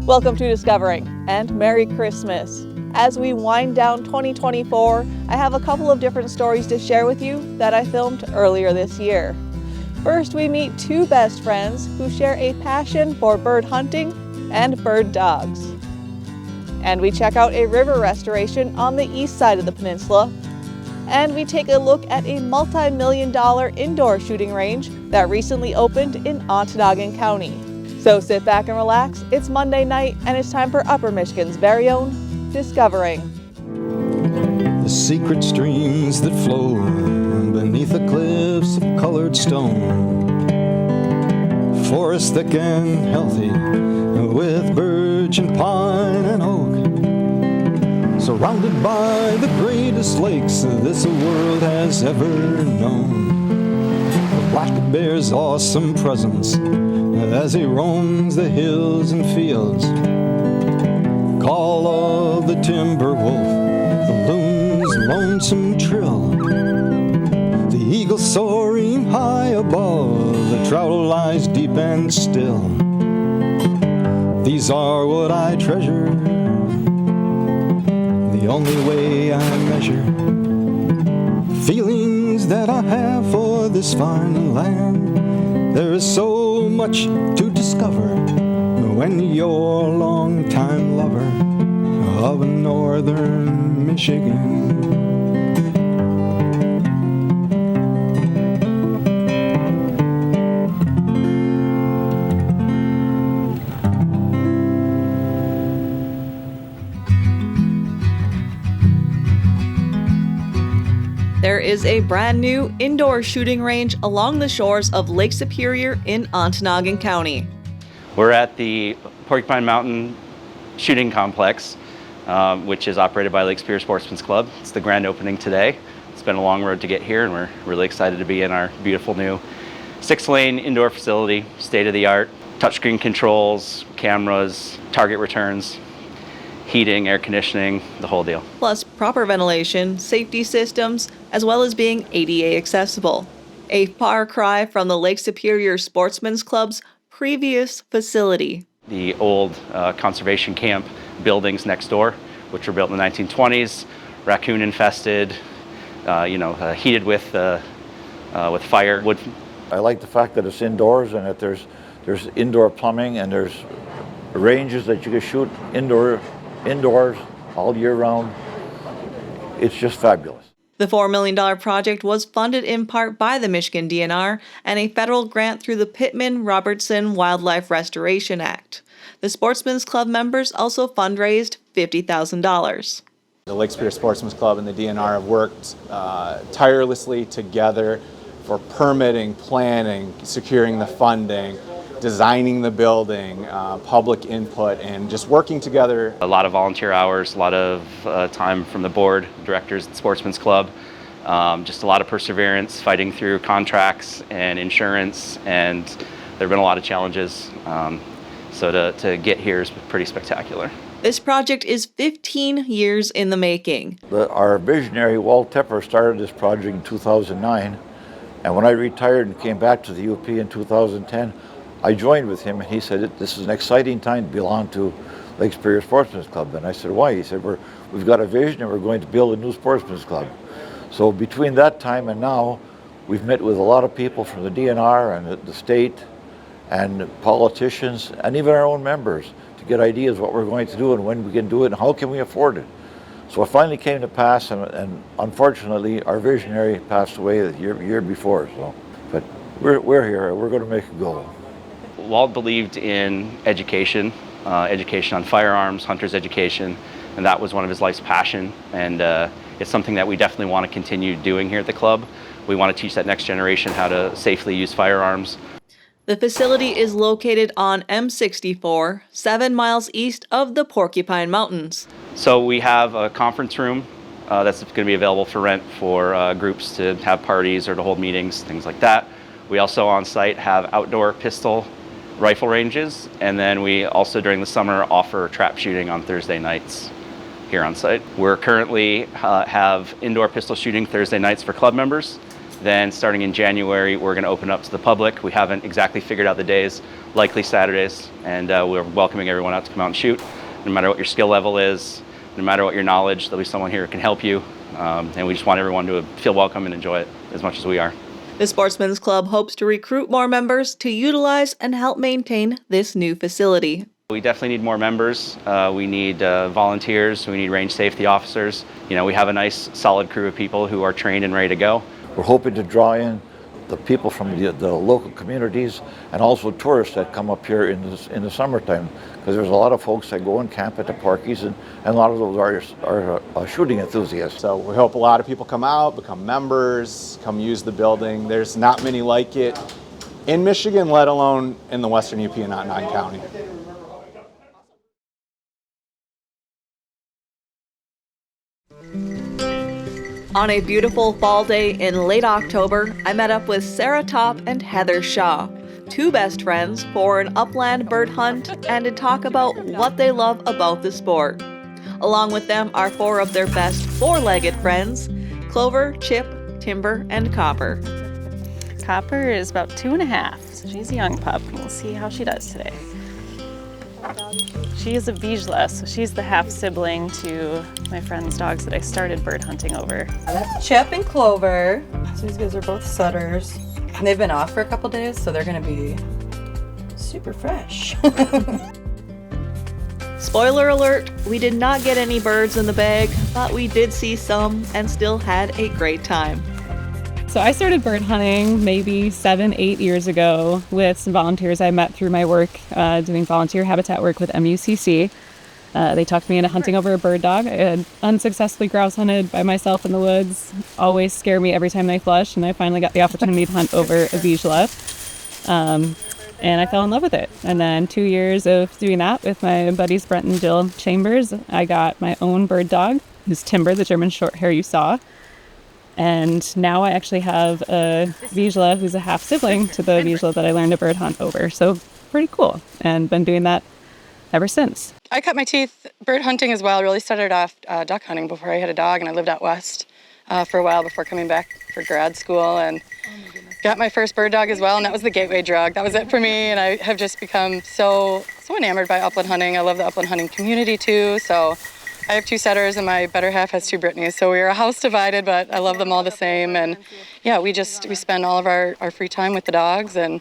Welcome to Discovering, and Merry Christmas. As we wind down 2024, I have a couple of different stories to share with you that I filmed earlier this year. First, we meet two best friends who share a passion for bird hunting and bird dogs. And we check out a river restoration on the east side of the peninsula. And we take a look at a multi-million-dollar indoor shooting range that recently opened in Ontonagon County. So sit back and relax. It's Monday night, and it's time for Upper Michigan's very own Discovering. The secret streams that flow beneath the cliffs of colored stone. Forests thick and healthy with birch and pine and oak. Surrounded by the greatest lakes this world has ever known. The black bear's awesome presence as he roams the hills and fields. Call of the timber wolf, the loon's lonesome trill, the eagle soaring high above, the trout lies deep and still. These are what I treasure, the only way I measure feelings that I have for this fine land. There is so much to discover when you're a long-time lover of northern Michigan. There is a brand new indoor shooting range along the shores of Lake Superior in Ontonagon County. We're at the Porcupine Mountain Shooting Complex, which is operated by Lake Superior Sportsman's Club. It's the grand opening today. It's been a long road to get here, and we're really excited to be in our beautiful new 6-lane indoor facility, state-of-the-art, touchscreen controls, cameras, target returns, heating, air conditioning, the whole deal. Plus proper ventilation, safety systems, as well as being ADA accessible. A far cry from the Lake Superior Sportsman's Club's previous facility. The old conservation camp buildings next door, which were built in the 1920s, raccoon infested, heated with firewood. I like the fact that it's indoors and that there's indoor plumbing and there's ranges that you can shoot indoors all year round. It's just fabulous. The $4 million project was funded in part by the Michigan DNR and a federal grant through the Pittman-Robertson Wildlife Restoration Act. The Sportsman's Club members also fundraised $50,000. The Lake Superior Sportsman's Club and the DNR have worked tirelessly together for permitting, planning, securing the funding, designing the building, public input, and just working together. A lot of volunteer hours, a lot of time from the board, directors at the Sportsman's Club, just a lot of perseverance, fighting through contracts and insurance, and there have been a lot of challenges. So to get here is pretty spectacular. This project is 15 years in the making. Our visionary, Walt Tepper, started this project in 2009, and when I retired and came back to the UP in 2010, I joined with him, and he said, this is an exciting time to belong to Lake Superior Sportsman's Club. And I said, why? He said, we've got a vision and we're going to build a new sportsman's club. So between that time and now, we've met with a lot of people from the DNR and the state and politicians and even our own members to get ideas what we're going to do and when we can do it and how can we afford it. So it finally came to pass, and unfortunately our visionary passed away the year before. But we're here, we're going to make a go. Walt believed in education on firearms, hunter's education, and that was one of his life's passion. And it's something that we definitely want to continue doing here at the club. We want to teach that next generation how to safely use firearms. The facility is located on M64, 7 miles east of the Porcupine Mountains. So we have a conference room that's going to be available for rent for groups to have parties or to hold meetings, things like that. We also on site have outdoor pistol rifle ranges, and then we also during the summer offer trap shooting on Thursday nights here on site. We're currently have indoor pistol shooting Thursday nights for club members. Then starting in January, we're going to open up to the public. We haven't exactly figured out the days, likely Saturdays, and we're welcoming everyone out to come out and shoot. No matter what your skill level is, no matter what your knowledge, there'll be someone here who can help you. And we just want everyone to feel welcome and enjoy it as much as we are. The Sportsman's Club hopes to recruit more members to utilize and help maintain this new facility. We definitely need more members. We need volunteers. We need range safety officers. You know, we have a nice, solid crew of people who are trained and ready to go. We're hoping to draw in the people from the local communities and also tourists that come up here in the summertime, because there's a lot of folks that go and camp at the parkies, and a lot of those are shooting enthusiasts. So we hope a lot of people come out, become members, come use the building. There's not many like it in Michigan, let alone in the western UP and Ontonagon County. On a beautiful fall day in late October, I met up with Sarah Top and Heather Shaw, two best friends, for an upland bird hunt and to talk about what they love about the sport. Along with them are four of their best four-legged friends, Clover, Chip, Timber, and Copper. Copper is about 2.5, so she's a young pup. We'll see how she does today. She is a Vizsla, so she's the half sibling to my friend's dogs that I started bird hunting over. That's Chip and Clover. So these guys are both setters. And they've been off for a couple days, so they're gonna be super fresh. Spoiler alert, we did not get any birds in the bag, but we did see some and still had a great time. So I started bird hunting maybe 7-8 years ago with some volunteers I met through my work doing volunteer habitat work with MUCC. They talked me into hunting over a bird dog. I had unsuccessfully grouse hunted by myself in the woods. Always scare me every time they flush, and I finally got the opportunity to hunt over a Vizsla. And I fell in love with it. And then 2 years of doing that with my buddies Brent and Jill Chambers, I got my own bird dog, who's Timber, the German short hair you saw. And now I actually have a Vizsla who's a half sibling to the Vizsla that I learned to bird hunt over. So pretty cool. And been doing that ever since. I cut my teeth bird hunting as well. I really started off duck hunting before I had a dog, and I lived out west for a while before coming back for grad school, and got my first bird dog as well, and that was the gateway drug. That was it for me, and I have just become so enamored by upland hunting. I love the upland hunting community too, so I have 2 setters, and my better half has 2 Brittany's, so we are a house divided, but I love them all the same. And yeah, we spend all of our free time with the dogs, and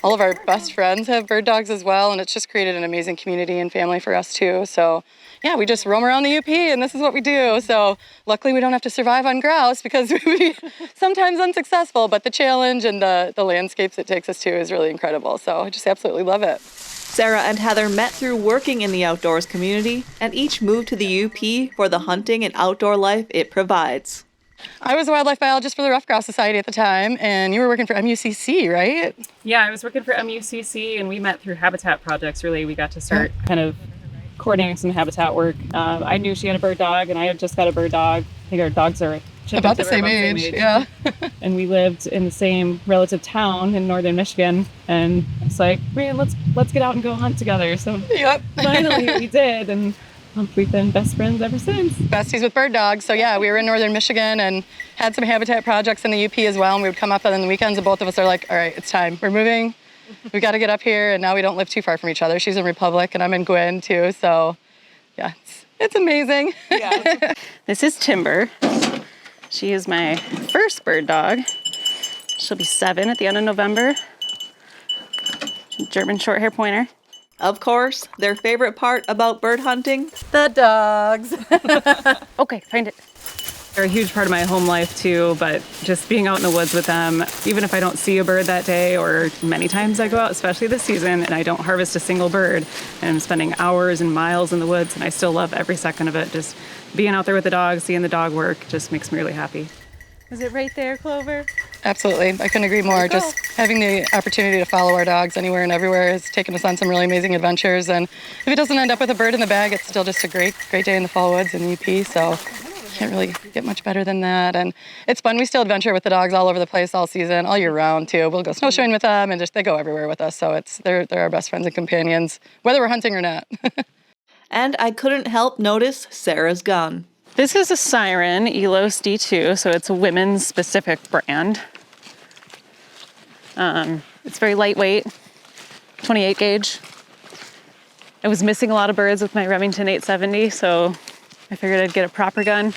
all of our best friends have bird dogs as well, and it's just created an amazing community and family for us too. So yeah, we just roam around the UP, and this is what we do. So luckily we don't have to survive on grouse, because we'd be sometimes unsuccessful, but the challenge and the landscapes it takes us to is really incredible. So I just absolutely love it. Sarah and Heather met through working in the outdoors community and each moved to the UP for the hunting and outdoor life it provides. I was a wildlife biologist for the Rough Grouse Society at the time, and you were working for MUCC, right? Yeah, I was working for MUCC, and we met through habitat projects, really. We got to start kind of coordinating some habitat work. I knew she had a bird dog, and I had just got a bird dog. I think our dogs are about the same age, yeah. And we lived in the same relative town in northern Michigan, and it's like, man, let's get out and go hunt together. So yep. Finally we did, and we've been best friends ever since. Besties with bird dogs. So yeah, we were in northern Michigan and had some habitat projects in the UP as well, and we would come up on the weekends, and both of us are like, all right, it's time. We're moving. We got to get up here, and now we don't live too far from each other. She's in Republic, and I'm in Gwynn too. So yeah, it's amazing. Yeah. This is Timber. She is my first bird dog. She'll be 7 at the end of November. German short hair pointer. Of course, their favorite part about bird hunting? The dogs. Okay, find it. They're a huge part of my home life too, but just being out in the woods with them, even if I don't see a bird that day, or many times I go out, especially this season, and I don't harvest a single bird, and I'm spending hours and miles in the woods, and I still love every second of it. Just being out there with the dog, seeing the dog work, just makes me really happy. Is it right there, Clover? Absolutely. I couldn't agree more. Just having the opportunity to follow our dogs anywhere and everywhere has taken us on some really amazing adventures. And if it doesn't end up with a bird in the bag, it's still just a great day in the fall woods in the UP. So can't really get much better than that. And it's fun. We still adventure with the dogs all over the place all season, all year round too. We'll go snowshoeing with them, and they go everywhere with us. So they're our best friends and companions, whether we're hunting or not. And I couldn't help notice Sarah's gun. This is a Siren Elos D2, so it's a women's specific brand. It's very lightweight, 28 gauge. I was missing a lot of birds with my Remington 870, so I figured I'd get a proper gun.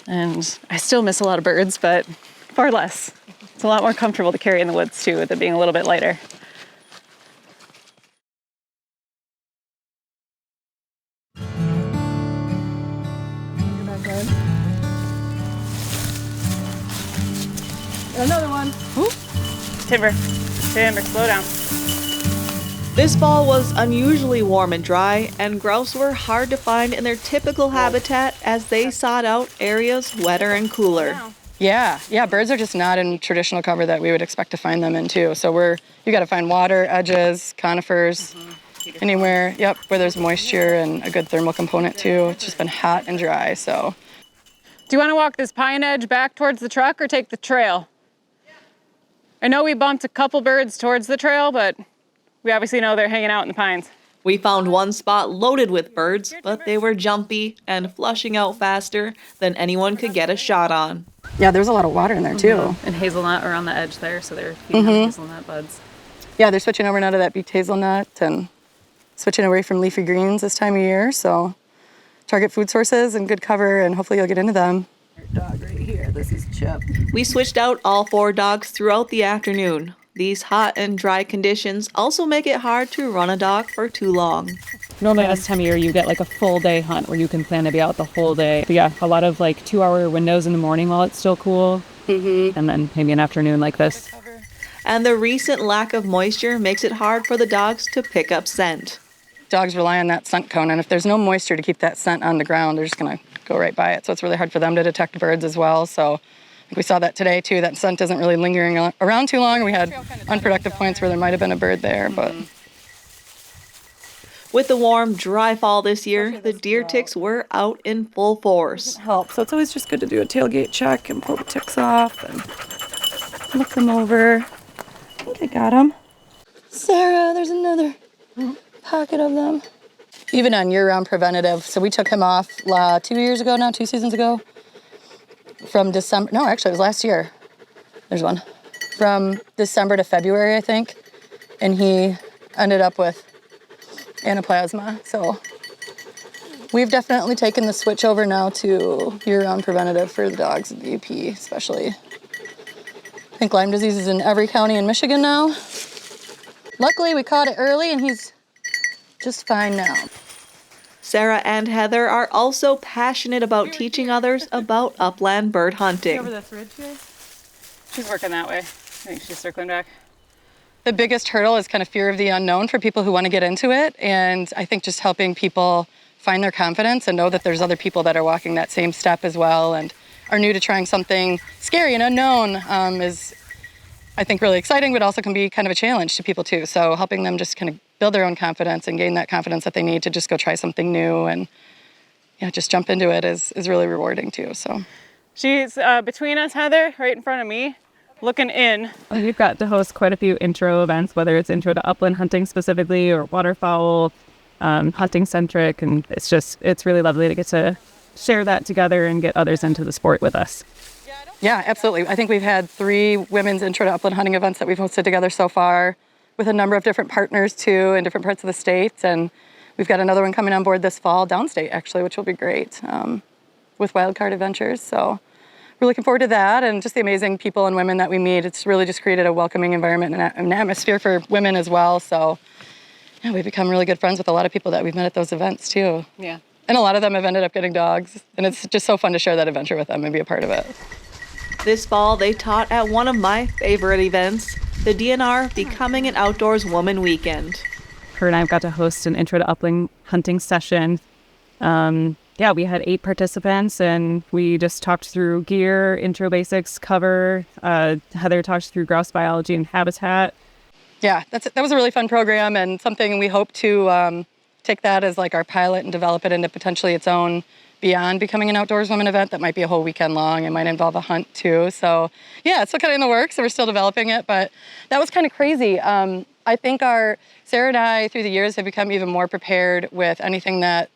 And I still miss a lot of birds, but far less. It's a lot more comfortable to carry in the woods too, with it being a little bit lighter. Another one. Ooh. Timber, slow down. This fall was unusually warm and dry, and grouse were hard to find in their typical habitat as they sought out areas wetter and cooler. Yeah, birds are just not in traditional cover that we would expect to find them in too. So you got to find water, edges, conifers, anywhere, where there's moisture and a good thermal component too. It's just been hot and dry, so. Do you want to walk this pine edge back towards the truck or take the trail? I know we bumped a couple birds towards the trail, but we obviously know they're hanging out in the pines. We found one spot loaded with birds, but they were jumpy and flushing out faster than anyone could get a shot on. Yeah, there's a lot of water in there too. And hazelnut are on the edge there, so they're feeding on hazelnut buds. Yeah, they're switching over now to that beaked hazelnut and switching away from leafy greens this time of year. So target food sources and good cover, and hopefully you'll get into them. Dog right here. This is Chip. We switched out all 4 dogs throughout the afternoon. These hot and dry conditions also make it hard to run a dog for too long. Normally this time of year you get like a full day hunt where you can plan to be out the whole day. But yeah, a lot of like 2-hour windows in the morning while it's still cool. And then maybe an afternoon like this. And the recent lack of moisture makes it hard for the dogs to pick up scent. Dogs rely on that scent cone, and if there's no moisture to keep that scent on the ground, they're just gonna go right by it. So it's really hard for them to detect birds as well. So I think we saw that today too, that scent isn't really lingering around too long. We had unproductive points where there might have been a bird there, but. With the warm, dry fall this year, the deer ticks were out in full force. Help. So it's always just good to do a tailgate check and pull the ticks off and look them over. I think I got them. Sarah, there's another pocket of them. Even on year-round preventative, so we took him off 2 seasons ago, from December, no, actually it was last year. There's one. From December to February, I think, and he ended up with anaplasma, so we've definitely taken the switch over now to year-round preventative for the dogs in the UP, especially. I think Lyme disease is in every county in Michigan now. Luckily, we caught it early, and he's just fine now. Sarah and Heather are also passionate about teaching others about upland bird hunting. Over this ridge here? She's working that way. I think she's circling back. The biggest hurdle is kind of fear of the unknown for people who want to get into it. And I think just helping people find their confidence and know that there's other people that are walking that same step as well and are new to trying something scary and unknown is, I think, really exciting, but also can be kind of a challenge to people too. So helping them just kind of build their own confidence and gain that confidence that they need to just go try something new and just jump into it is really rewarding too. So she's between us, Heather, right in front of me, looking in. We've got to host quite a few intro events, whether it's intro to upland hunting specifically or waterfowl, hunting centric, and it's really lovely to get to share that together and get others into the sport with us. Yeah, absolutely. I think we've had 3 women's intro to upland hunting events that we've hosted together so far with a number of different partners too in different parts of the state. And we've got another one coming on board this fall, downstate actually, which will be great with Wildcard Adventures. So we're looking forward to that and just the amazing people and women that we meet. It's really just created a welcoming environment and an atmosphere for women as well. So yeah, we've become really good friends with a lot of people that we've met at those events too. Yeah. And a lot of them have ended up getting dogs. And it's just so fun to share that adventure with them and be a part of it. This fall, they taught at one of my favorite events, the DNR Becoming an Outdoors Woman Weekend. Her and I got to host an intro to upland hunting session. We had 8 participants and we just talked through gear, intro basics, cover. Heather talked through grouse biology and habitat. Yeah, that was a really fun program and something we hope to take that as like our pilot and develop it into potentially its own beyond Becoming an Outdoors Woman event that might be a whole weekend long. It might involve a hunt too. So yeah, it's still kind of in the works, so we're still developing it, but that was kind of crazy. I think Sarah and I through the years have become even more prepared with anything that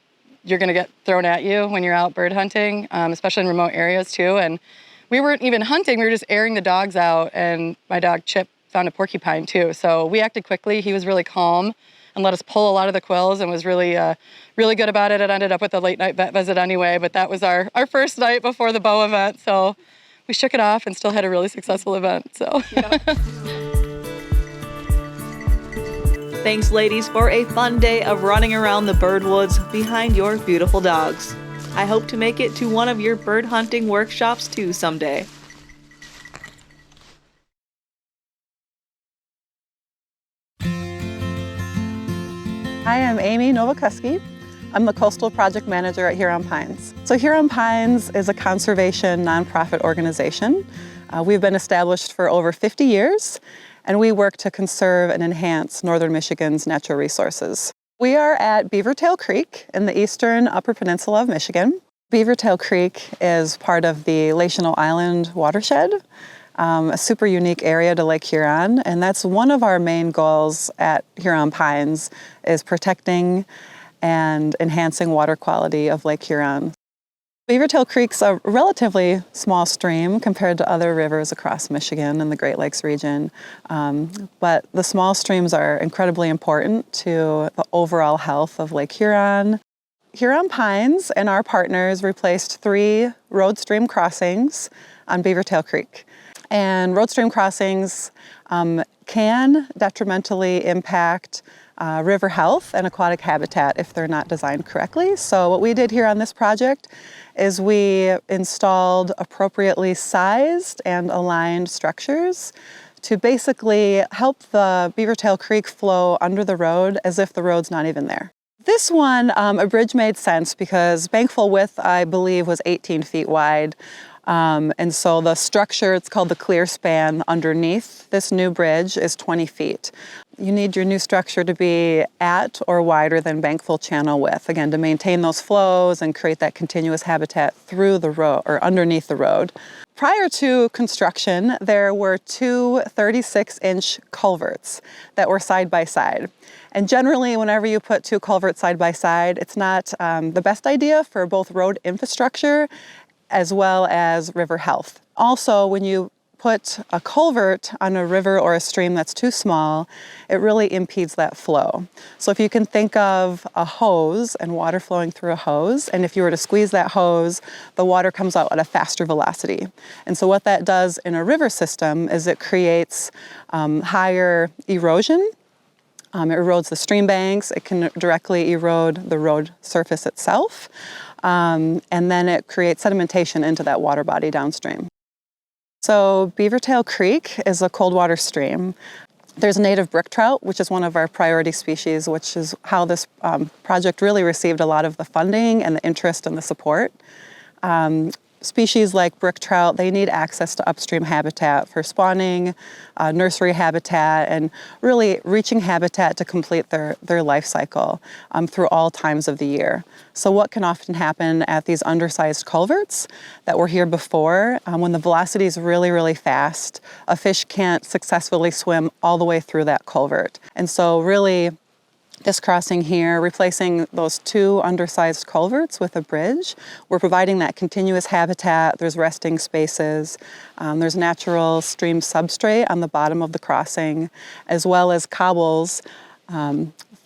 you're going to get thrown at you when you're out bird hunting, especially in remote areas too. And we weren't even hunting, we were just airing the dogs out, and my dog Chip found a porcupine too. So we acted quickly. He was really calm and let us pull a lot of the quills and was really really good about it. It ended up with a late night vet visit anyway, but that was our first night before the bow event. So we shook it off and still had a really successful event. So. Yeah. Thanks, ladies, for a fun day of running around the birdwoods behind your beautiful dogs. I hope to make it to one of your bird hunting workshops too someday. Hi, I'm Amy Nowakuski. I'm the Coastal Project Manager at Huron Pines. So Huron Pines is a conservation nonprofit organization. We've been established for over 50 years, and we work to conserve and enhance northern Michigan's natural resources. We are at Beaver Tail Creek in the eastern Upper Peninsula of Michigan. Beaver Tail Creek is part of the Lational Island watershed, a super unique area to Lake Huron, and that's one of our main goals at Huron Pines is protecting and enhancing water quality of Lake Huron. Beaver Tail Creek's a relatively small stream compared to other rivers across Michigan and the Great Lakes region, but the small streams are incredibly important to the overall health of Lake Huron. Huron Pines and our partners replaced 3 road stream crossings on Beaver Tail Creek. And road stream crossings can detrimentally impact river health and aquatic habitat if they're not designed correctly. So what we did here on this project is we installed appropriately sized and aligned structures to basically help the Beaver Tail Creek flow under the road as if the road's not even there. This one, a bridge made sense because bankful width, I believe, was 18 feet wide. And so the structure, it's called the clear span underneath this new bridge is 20 feet. You need your new structure to be at or wider than bankful channel width, again, to maintain those flows and create that continuous habitat through the road or underneath the road. Prior to construction, there were 2 36-inch culverts that were side by side. And generally, whenever you put 2 culverts side by side, it's not the best idea for both road infrastructure as well as river health. Also, when you put a culvert on a river or a stream that's too small, it really impedes that flow. So if you can think of a hose and water flowing through a hose, and if you were to squeeze that hose, the water comes out at a faster velocity. And so what that does in a river system is it creates higher erosion. It erodes the stream banks. It can directly erode the road surface itself. And then it creates sedimentation into that water body downstream. So Beaver Tail Creek is a cold water stream. There's native brook trout, which is one of our priority species, which is how this project really received a lot of the funding and the interest and the support. Species like brook trout, they need access to upstream habitat for spawning, nursery habitat, and really reaching habitat to complete their life cycle through all times of the year. So what can often happen at these undersized culverts that were here before, when the velocity is really, really fast, a fish can't successfully swim all the way through that culvert. And so really, this crossing here, replacing those 2 undersized culverts with a bridge, we're providing that continuous habitat. There's resting spaces, there's natural stream substrate on the bottom of the crossing, as well as cobbles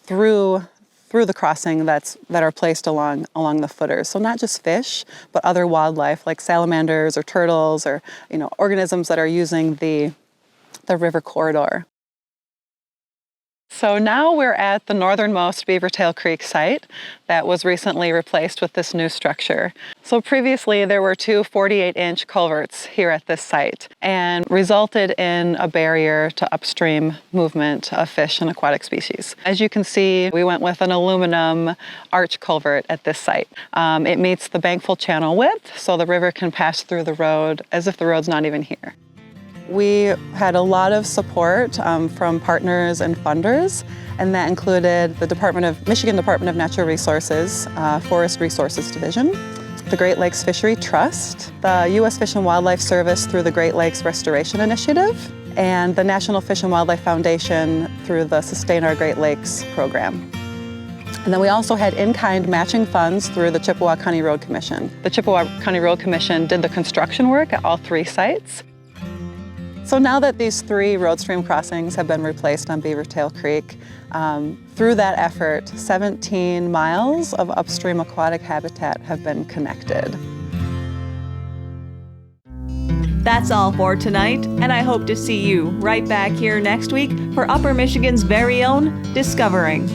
through the crossing that are placed along the footers. So not just fish, but other wildlife like salamanders or turtles or organisms that are using the river corridor. So now we're at the northernmost Beaver Tail Creek site that was recently replaced with this new structure. So previously there were 2 48-inch culverts here at this site and resulted in a barrier to upstream movement of fish and aquatic species. As you can see, we went with an aluminum arch culvert at this site. It meets the bankful channel width, so the river can pass through the road as if the road's not even here. We had a lot of support from partners and funders, and that included the Michigan Department of Natural Resources, Forest Resources Division, the Great Lakes Fishery Trust, the U.S. Fish and Wildlife Service through the Great Lakes Restoration Initiative, and the National Fish and Wildlife Foundation through the Sustain Our Great Lakes program. And then we also had in-kind matching funds through the Chippewa County Road Commission. The Chippewa County Road Commission did the construction work at all 3 sites. So now that these 3 road stream crossings have been replaced on Beaver Tail Creek, through that effort, 17 miles of upstream aquatic habitat have been connected. That's all for tonight, and I hope to see you right back here next week for Upper Michigan's very own Discovering.